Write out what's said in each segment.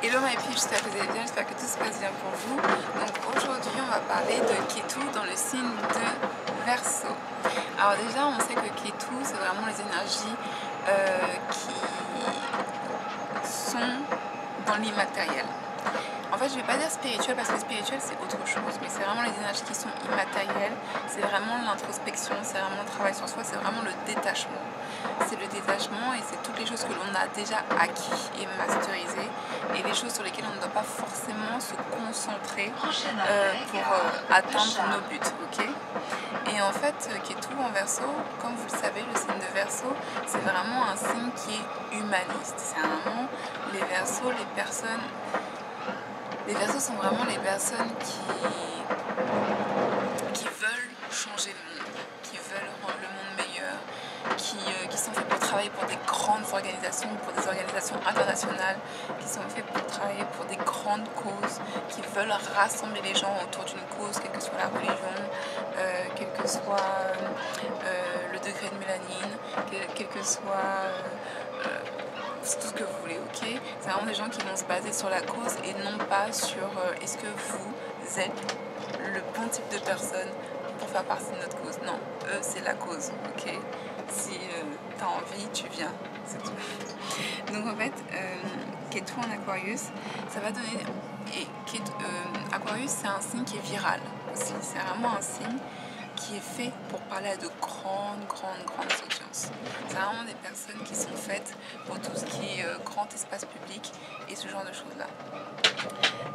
Hello my people, j'espère que vous allez bien, j'espère que tout se passe bien pour vous. Donc aujourd'hui on va parler de Ketu dans le signe de Verseau. Alors déjà on sait que Ketu c'est vraiment les énergies qui sont dans l'immatériel. En fait je vais pas dire spirituel parce que spirituel c'est autre chose, mais c'est vraiment les énergies qui sont immatérielles, c'est vraiment l'introspection, c'est vraiment le travail sur soi, c'est vraiment le détachement. C'est le détachement et c'est toutes les choses que l'on a déjà acquis et masterisées et les choses sur lesquelles on ne doit pas forcément se concentrer pour atteindre nos buts, ok? Et en fait, Ketu en Verseau, comme vous le savez, le signe de Verseau, c'est vraiment un signe qui est humaniste. C'est vraiment les Verseaux, les personnes... Les Verseaux sont vraiment les personnes qui veulent changer le monde, qui veulent rendre le monde meilleur, qui sont faits pour travailler pour des grandes organisations, pour des organisations internationales, qui sont faits pour travailler pour des grandes causes, qui veulent rassembler les gens autour d'une cause, quelle que soit la religion, quel que soit le degré de mélanine, quel que soit... tout ce que vous voulez, ok? C'est vraiment des gens qui vont se baser sur la cause et non pas sur est-ce que vous êtes le bon type de personne pour faire partie de notre cause. Non, eux c'est la cause, ok? Si t'as envie, tu viens, c'est tout. Donc en fait, Ketu en Aquarius, ça va donner... Et Aquarius c'est un signe qui est viral aussi, c'est vraiment un signe qui est fait pour parler à de grandes audiences. C'est vraiment des personnes qui sont faites pour tout ce qui est grand espace public et ce genre de choses-là.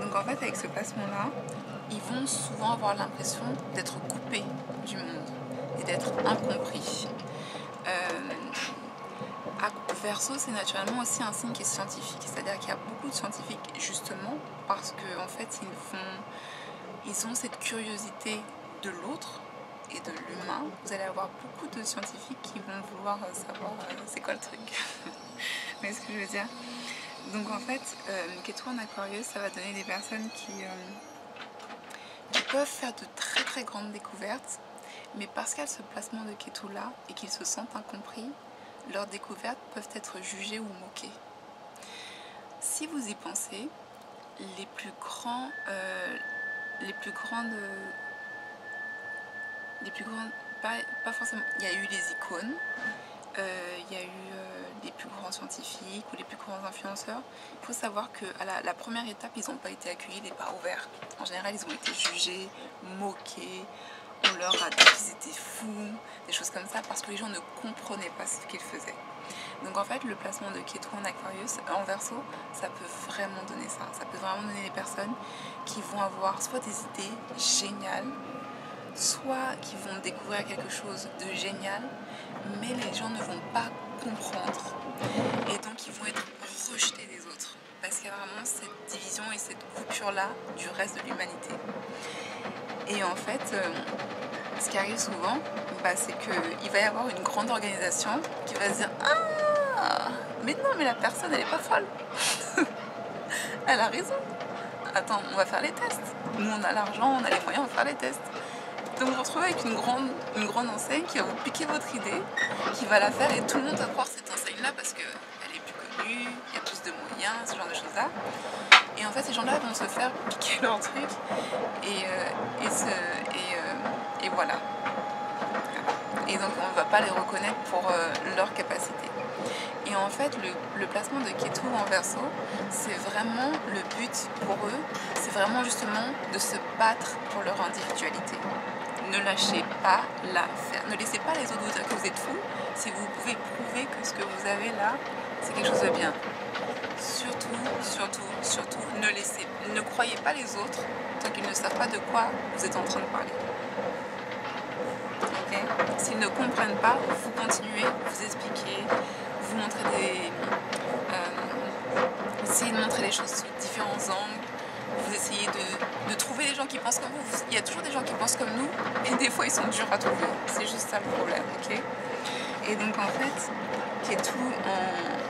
Donc en fait, avec ce placement-là, ils vont souvent avoir l'impression d'être coupés du monde et d'être incompris. Verseau, c'est naturellement aussi un signe qui est scientifique, c'est-à-dire qu'il y a beaucoup de scientifiques justement parce qu'en fait, ils ont cette curiosité de l'autre et de l'humain. Vous allez avoir beaucoup de scientifiques qui vont vouloir savoir c'est quoi le truc. Mais ce que je veux dire. Donc en fait, Ketu en Aquarius, ça va donner des personnes qui peuvent faire de très grandes découvertes, mais parce qu'il y a ce placement de Ketu là et qu'ils se sentent incompris, leurs découvertes peuvent être jugées ou moquées. Si vous y pensez, les plus grandes, pas forcément, il y a eu les icônes, il y a eu les plus grands scientifiques ou les plus grands influenceurs. Il faut savoir qu'à la première étape, ils n'ont pas été accueillis les bras ouverts. En général, ils ont été jugés, moqués, on leur a dit qu'ils étaient fous, des choses comme ça, parce que les gens ne comprenaient pas ce qu'ils faisaient. Donc en fait, le placement de Ketu en Aquarius, en Verseau, ça peut vraiment donner ça. Ça peut vraiment donner des personnes qui vont avoir soit des idées géniales, soit qui vont découvrir quelque chose de génial, mais les gens ne vont pas comprendre. Et donc ils vont être rejetés des autres. Parce qu'il y a vraiment cette division et cette coupure-là du reste de l'humanité. Et en fait, ce qui arrive souvent, c'est qu'il va y avoir une grande organisation qui va se dire « Ah, mais non, mais la personne, elle est pas folle. Elle a raison. Attends, on va faire les tests. Nous, on a l'argent, on a les moyens, on va faire les tests. » Donc vous vous retrouvez avec une grande enseigne qui va vous piquer votre idée, qui va la faire et tout le monde va croire cette enseigne-là parce qu'elle est plus connue, il y a plus de moyens, ce genre de choses-là. Et en fait, ces gens-là vont se faire piquer leur truc et voilà. Et donc on ne va pas les reconnaître pour leur capacité. Et en fait, le placement de Ketu en Verseau, c'est vraiment le but pour eux, c'est vraiment justement de se battre pour leur individualité. Ne lâchez pas l'affaire. Ne laissez pas les autres vous dire que vous êtes fous si vous pouvez prouver que ce que vous avez là, c'est quelque chose de bien. Surtout, ne croyez pas les autres tant qu'ils ne savent pas de quoi vous êtes en train de parler. Okay? S'ils ne comprennent pas, vous continuez, vous expliquez, vous montrez essayez de montrer les choses sous différents angles. Vous essayez de trouver des gens qui pensent comme vous. Il y a toujours des gens qui pensent comme nous, et des fois ils sont durs à trouver. C'est juste ça le problème, ok? Et donc en fait, Ketu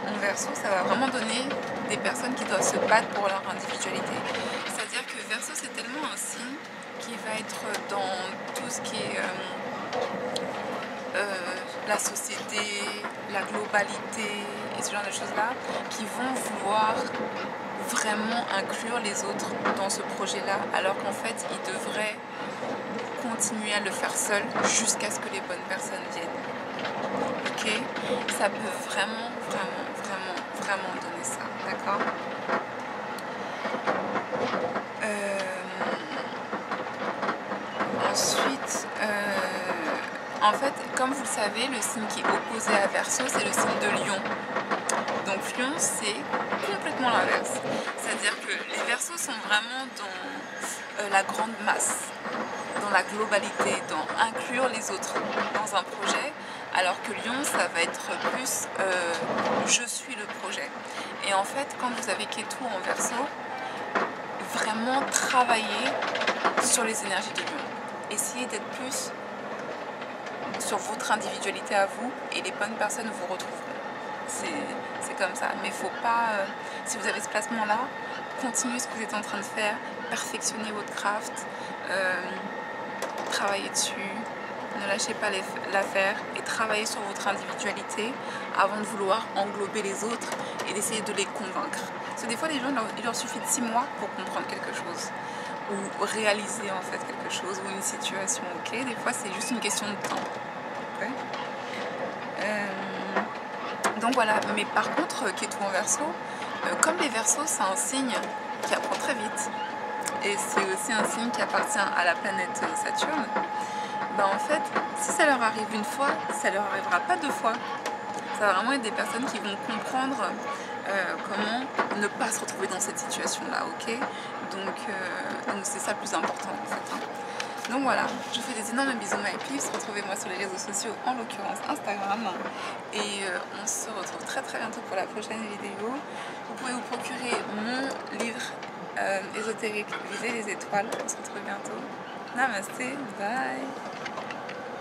en Verseau, ça va vraiment donner des personnes qui doivent se battre pour leur individualité. C'est-à-dire que Verseau, c'est tellement un signe qui va être dans tout ce qui est la société, la globalité et ce genre de choses-là, qui vont vouloir vraiment inclure les autres dans ce projet-là, alors qu'en fait, ils devraient continuer à le faire seul jusqu'à ce que les bonnes personnes viennent. Ok? Ça peut vraiment, vraiment, vraiment, vraiment donner ça. D'accord? Ensuite, en fait, comme vous le savez, le signe qui est opposé à Verseau, c'est le signe de Lion. Donc Lion, c'est complètement l'inverse. C'est-à-dire que les Verseaux sont vraiment dans la grande masse, dans la globalité, dans inclure les autres dans un projet, alors que Lion, ça va être plus je suis le projet. Et en fait, quand vous avez Ketu en Verseau, vraiment travailler sur les énergies de Lion. Essayez d'être plus sur votre individualité à vous et les bonnes personnes vous retrouveront. C'est comme ça. Mais il ne faut pas, si vous avez ce placement-là, continuez ce que vous êtes en train de faire, perfectionnez votre craft, travaillez dessus, ne lâchez pas l'affaire et travaillez sur votre individualité avant de vouloir englober les autres et d'essayer de les convaincre. Parce que des fois, les gens, il leur suffit de 6 mois pour comprendre quelque chose ou réaliser en fait quelque chose ou une situation. Ok, des fois, c'est juste une question de temps. Okay. Donc voilà, mais par contre, Ketu en Verseau, comme les Verseaux, c'est un signe qui apprend très vite et c'est aussi un signe qui appartient à la planète Saturne. Ben en fait, si ça leur arrive une fois, ça leur arrivera pas 2 fois. Ça va vraiment être des personnes qui vont comprendre comment ne pas se retrouver dans cette situation-là, ok? Donc c'est ça le plus important en fait. Hein. Donc voilà, je vous fais des énormes bisous my peeps, retrouvez-moi sur les réseaux sociaux, en l'occurrence Instagram. Et on se retrouve très très bientôt pour la prochaine vidéo. Vous pouvez vous procurer mon livre ésotérique, Viser les étoiles. On se retrouve bientôt. Namasté, bye.